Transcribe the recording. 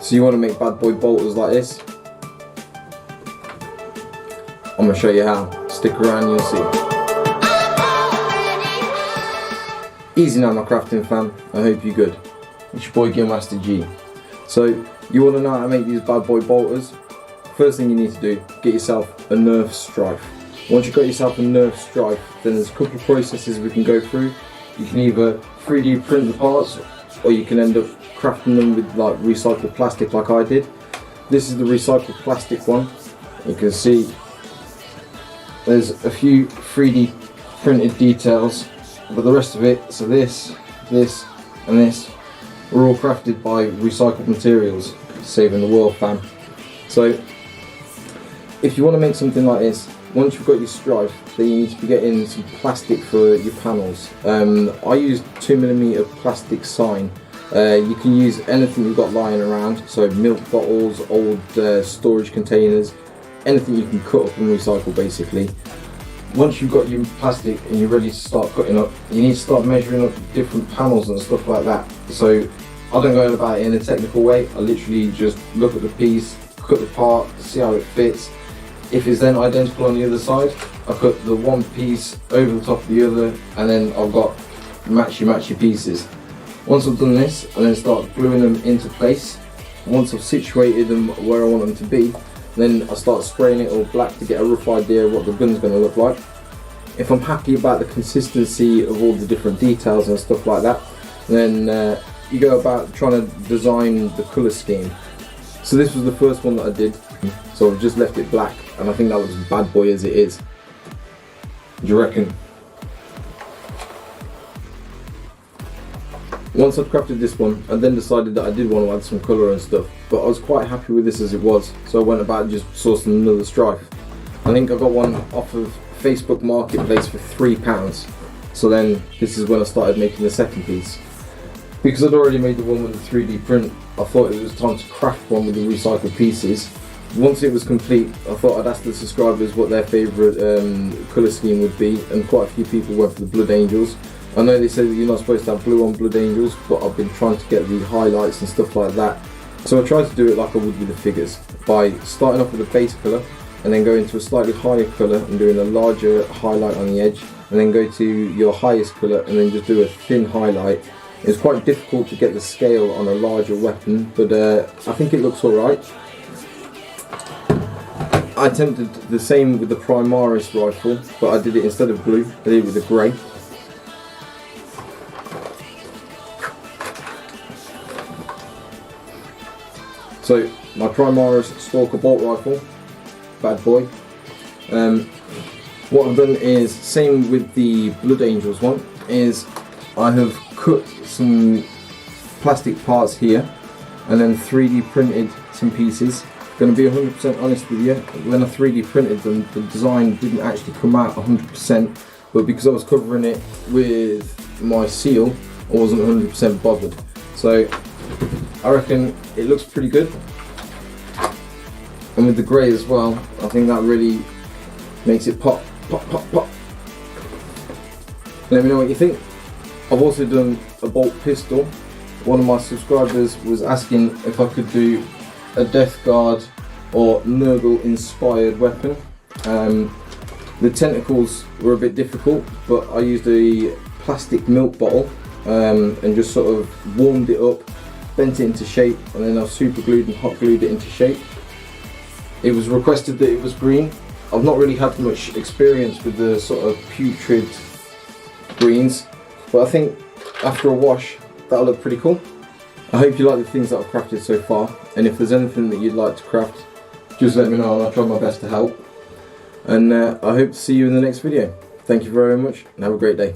So you want to make bad boy bolters like this? I'm going to show you how. Stick around, you'll see. Easy now, my crafting fam. I hope you're good. It's your boy Master G. So you want to know how to make these bad boy bolters? First thing you need to do, get yourself a nerf strife. Once you've got yourself a nerf strife, then there's a couple of processes we can go through. You can either 3D print the parts, or you can end up crafting them with like recycled plastic like I did. This is the recycled plastic one. You can see there's a few 3D printed details, but the rest of it, so this, and this, were all crafted by recycled materials, saving the world, fam. So if you want to make something like this, once you've got your strife, then you need to be getting some plastic for your panels. I used 2mm plastic sign. You can use anything you've got lying around, so milk bottles, old storage containers, anything you can cut up and recycle basically. Once you've got your plastic and you're ready to start cutting up, you need to start measuring up different panels and stuff like that. So I don't go about it in a technical way, I literally just look at the piece, cut the part, see how it fits. If it's then identical on the other side, I cut the one piece over the top of the other, and then I've got matchy pieces. Once I've done this, I then start gluing them into place. Once I've situated them where I want them to be, then I start spraying it all black to get a rough idea of what the gun's going to look like. If I'm happy about the consistency of all the different details and stuff like that, then you go about trying to design the colour scheme. So this was the first one that I did, so I've just left it black, and I think that looks bad boy as it is. What do you reckon? Once I'd crafted this one, I then decided that I did want to add some colour and stuff, but I was quite happy with this as it was, so I went about just sourcing another strife. I think I got one off of Facebook Marketplace for £3, so then this is when I started making the second piece. Because I'd already made the one with the 3D print, I thought it was time to craft one with the recycled pieces. Once it was complete, I thought I'd ask the subscribers what their favourite colour scheme would be, and quite a few people went for the Blood Angels. I know they say that you're not supposed to have blue on Blood Angels, but I've been trying to get the highlights and stuff like that. So I tried to do it like I would with the figures, by starting off with a base colour, and then going to a slightly higher colour and doing a larger highlight on the edge, and then go to your highest colour and then just do a thin highlight. It's quite difficult to get the scale on a larger weapon, but I think it looks alright. I attempted the same with the Primaris rifle, but I did it instead of blue, I did it with a grey. So my Primaris Stalker bolt rifle, bad boy. What I've done is, same with the Blood Angels one, is I have cut some plastic parts here and then 3D printed some pieces. Going to be 100% honest with you, when I 3D printed them, the design didn't actually come out 100%, but because I was covering it with my seal, I wasn't 100% bothered. So I reckon it looks pretty good. And with the grey as well, I think that really makes it pop, pop, pop, pop. Let me know what you think. I've also done a bolt pistol. One of my subscribers was asking if I could do a Death Guard or Nurgle inspired weapon. The tentacles were a bit difficult, but I used a plastic milk bottle and just sort of warmed it up, bent it into shape, and then I super glued and hot glued it into shape. It was requested that it was green. I've not really had much experience with the sort of putrid greens, but I think after a wash that'll look pretty cool. I hope you like the things that I've crafted so far, and if there's anything that you'd like to craft, just let me know and I'll try my best to help. And I hope to see you in the next video. Thank you very much and have a great day.